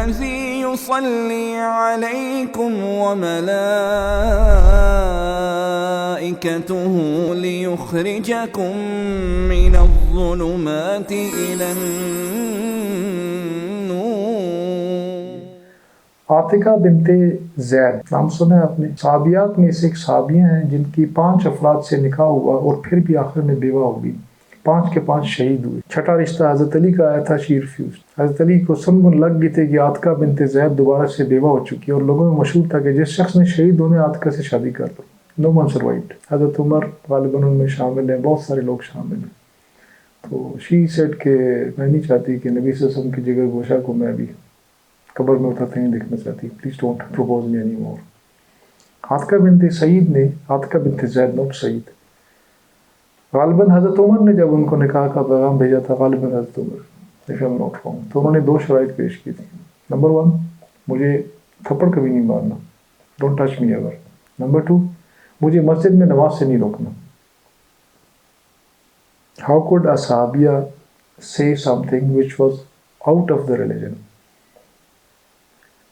الذي يصلي عليكم وملائكته ليخرجكم من الظلمات إلى النور. عاتقہ بنت زید نام سنا ہے آپ نے؟ صحابیات میں سے ایک صحابیہ ہیں جن کی 5 افراد سے نکاح ہوا اور پھر بھی آخر میں بیوہ ہو گئی. 5 کے 5 شہید ہوئے. چھٹا رشتہ حضرت علی کا آیا تھا. شی ریفیوزڈ. حضرت علی کو سنبن لگ گئی تھی کہ عاتقہ بنت زید دوبارہ سے بیوہ ہو چکی ہے اور لوگوں میں مشہور تھا کہ جس شخص نے شہید ہونے عاتقہ سے شادی کر لو. نو ون سروائیوڈ. حضرت عمر غالباً ان میں شامل ہیں، بہت سارے لوگ شامل ہیں. تو شی سیڈ کہ میں نہیں چاہتی کہ نبی صلی اللہ علیہ وسلم کی جگر گوشہ کو میں بھی قبر میں اترتے نہیں دیکھنا چاہتی. Please don't propose me any more. Atiqa بنت سعید نے، عاتقہ بنت زید نوٹ سعید، غالباً حضرت عمر نے جب ان کو نکاح کا پیغام بھیجا تھا، غالباً حضرت عمر if I'm not wrong، تو انہوں نے 2 شرائط پیش کی تھی. نمبر 1، مجھے تھپڑ کبھی نہیں مارنا، don't touch me ever. Number 2، مجھے مسجد میں نماز سے نہیں روکنا. How could a صحابیہ say something which was out of the religion؟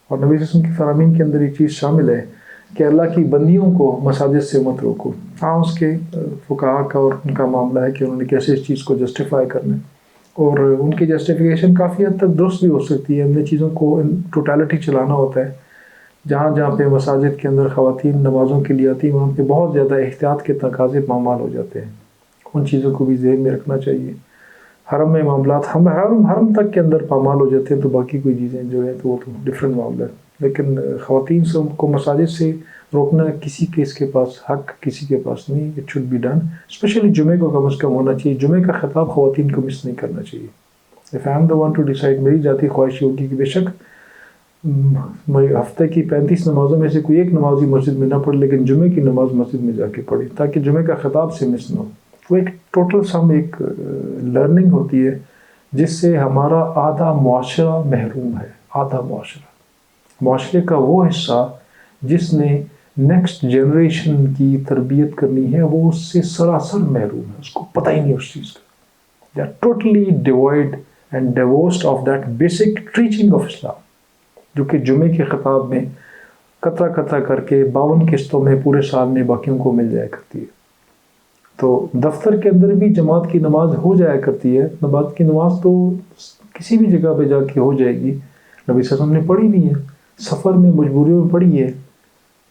اور نبی صلی اللہ علیہ وسلم کی فرامین کے اندر یہ چیز شامل ہے کہ اللہ کی بندیوں کو مساجد سے مت روکو. ہاں اس کے فقہاء کا اور ان کا معاملہ ہے کہ انہوں نے کیسے اس چیز کو جسٹیفائی کرنا ہے، اور ان کی جسٹیفیکیشن کافی حد تک درست بھی ہو سکتی ہے. ان چیزوں کو ٹوٹالٹی چلانا ہوتا ہے. جہاں جہاں پہ مساجد کے اندر خواتین نمازوں کے لیے آتی ہیں وہاں پہ بہت زیادہ احتیاط کے تقاضے پامال ہو جاتے ہیں. ان چیزوں کو بھی ذہن میں رکھنا چاہیے. حرم میں معاملات حرم تک کے اندر پامال ہو جاتے ہیں تو باقی کوئی چیزیں جو ہیں تو وہ تو ڈفرینٹ معاملہ ہے. لیکن خواتین سے کو مساجد سے روکنا کسی کے اس کے پاس حق کسی کے پاس نہیں. It should be done. Especially جمعے کو کم از کم ہونا چاہیے. جمعے کا خطاب خواتین کو مس نہیں کرنا چاہیے. If I am the one to decide, میری ذاتی خواہش ہوگی کہ بے شک ہفتے کی 35 نمازوں میں سے کوئی ایک نماز ہی مسجد میں نہ پڑھے، لیکن جمعے کی نماز مسجد میں جا کے پڑھے تاکہ جمعے کا خطاب سے مس نہ ہو. وہ ایک ٹوٹل سم ایک لرننگ ہوتی ہے جس سے ہمارا آدھا معاشرہ محروم ہے. آدھا معاشرے کا وہ حصہ جس نے نیکسٹ جنریشن کی تربیت کرنی ہے وہ اس سے سراسر محروم ہے. اس کو پتہ ہی نہیں اس چیز کا. They are totally divided and divorced of that basic teaching of Islam, جو کہ جمعے کے خطاب میں قطرہ قطرہ کر کے 52 قسطوں میں پورے سال میں باقیوں کو مل جایا کرتی ہے. تو دفتر کے اندر بھی جماعت کی نماز ہو جایا کرتی ہے. نماز کی نماز تو کسی بھی جگہ پہ جا کے ہو جائے گی. نبی صلی اللہ علیہ وسلم نے پڑھی نہیں ہے، سفر میں مجبوریوں میں پڑھی ہے.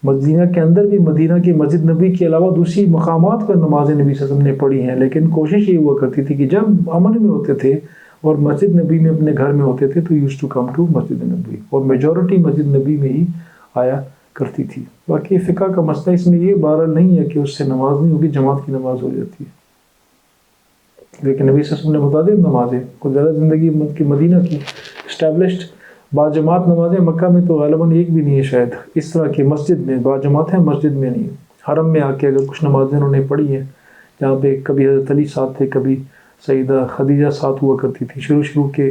مدینہ کے اندر بھی مدینہ کی مسجد نبی کے علاوہ دوسری مقامات پر نمازیں نبی صلی اللہ علیہ وسلم نے پڑھی ہیں، لیکن کوشش یہ ہوا کرتی تھی کہ جب امن میں ہوتے تھے اور مسجد نبی میں اپنے گھر میں ہوتے تھے تو یوز ٹو کم ٹو مسجد نبی، اور میجورٹی مسجد نبی میں ہی آیا کرتی تھی. باقی فقہ کا مسئلہ اس میں یہ بہرحال نہیں ہے کہ اس سے نماز نہیں ہوگی، جماعت کی نماز ہو جاتی ہے. لیکن نبی صلی اللہ علیہ وسلم نے متعدد نمازیں کو زیادہ زندگی کی مدینہ کی اسٹیبلشڈ باجماعت نمازیں، مکہ میں تو غالباً ایک بھی نہیں ہے شاید اس طرح کی. مسجد میں باجماعت ہیں، مسجد میں نہیں. حرم میں آ کے اگر کچھ نمازیں انہوں نے پڑھی ہیں جہاں پہ کبھی حضرت علی ساتھ تھے، کبھی سیدہ خدیجہ ساتھ ہوا کرتی تھی. شروع کے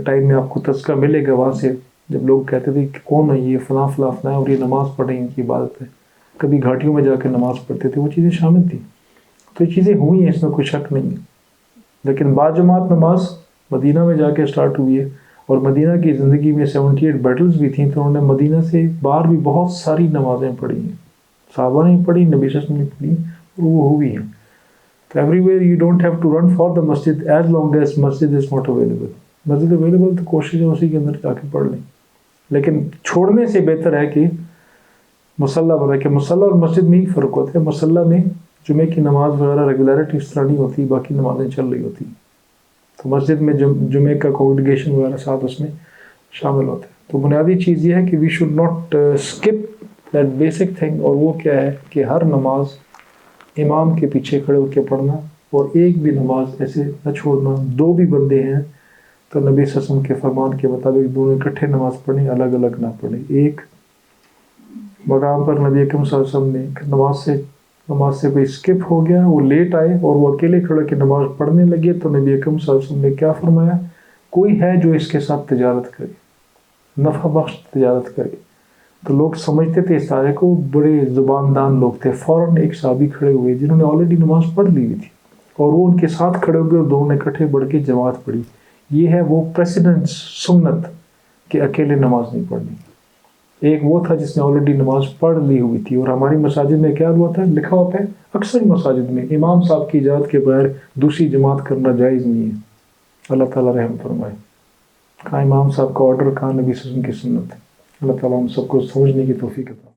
ٹائم میں آپ کو تذکرہ ملے گا وہاں سے جب لوگ کہتے تھے کہ کون ہے یہ فلاں فلاں ہے اور یہ نماز پڑھیں، ان کی عبادت ہے. کبھی گھاٹیوں میں جا کے نماز پڑھتے تھے. وہ چیزیں شامل تھیں. تو یہ چیزیں ہوئی ہیں، اس میں کوئی شک نہیں ہے. لیکن باجماعت نماز مدینہ میں جا کے سٹارٹ ہوئی ہے، اور مدینہ کی زندگی میں 78 بیٹلز بھی تھیں، تو انہوں نے مدینہ سے باہر بھی بہت ساری نمازیں پڑھی ہیں. صحابہ نے پڑھی، نبی صلی اللہ علیہ وسلم نے پڑھی، اور وہ ہوئی ہیں. تو everywhere you don't have to run for the مسجد ایز لانگ ایز مسجد از ناٹ اویلیبل. مسجد اویلیبل تو کوشش ہے اسی کے اندر جا کے پڑھ لیں. لیکن چھوڑنے سے بہتر ہے کہ مصلی بنا کے مصلی اور مسجد میں ہی فرق ہوتا ہے. مصلی میں جمعے کی نماز وغیرہ ریگولیرٹی اس طرح نہیں ہوتی، باقی نمازیں چل رہی ہوتی. تو مسجد میں جمعے کا کانگریگیشن وغیرہ ساتھ اس میں شامل ہوتے ہیں. تو بنیادی چیز یہ ہے کہ we should not skip that basic thing. اور وہ کیا ہے کہ ہر نماز امام کے پیچھے کھڑے ہو کے پڑھنا، اور ایک بھی نماز ایسے نہ چھوڑنا. 2 بھی بندے ہیں تو نبی صلی اللہ علیہ وسلم کے فرمان کے مطابق دونوں اکٹھے نماز پڑھیں، الگ الگ نہ پڑھیں. ایک مقام پر نبی اکرم صلی اللہ علیہ وسلم نے نماز سے کوئی اسکپ ہو گیا، وہ لیٹ آئے اور وہ اکیلے کھڑے کے نماز پڑھنے لگے، تو نبی اکرم صلی اللہ علیہ وسلم نے کیا فرمایا؟ کوئی ہے جو اس کے ساتھ تجارت کرے، نفع بخش تجارت کرے. تو لوگ سمجھتے تھے اس طرح کو، بڑے زباندان لوگ تھے. فوراً ایک صحابی کھڑے ہوئے جنہوں نے آلریڈی نماز پڑھ لی ہوئی تھی، اور وہ ان کے ساتھ کھڑے ہو گئے اور دونوں نے اکٹھے بڑھ کے جماعت پڑھی. یہ ہے وہ پریسیڈنس، سنت کہ اکیلے نماز نہیں پڑھنی. ایک وہ تھا جس نے آلریڈی نماز پڑھ لی ہوئی تھی. اور ہماری مساجد میں کیا ہوا تھا، لکھا ہوتا ہے اکثر مساجد میں امام صاحب کی اجازت کے بغیر دوسری جماعت کرنا جائز نہیں ہے. اللہ تعالیٰ رحم فرمائے. کہاں امام صاحب کا آرڈر، کہاں نبی صلی اللہ علیہ وسلم کی سنت. اللہ تعالیٰ ہم سب کو سمجھنے کی توفیق عطا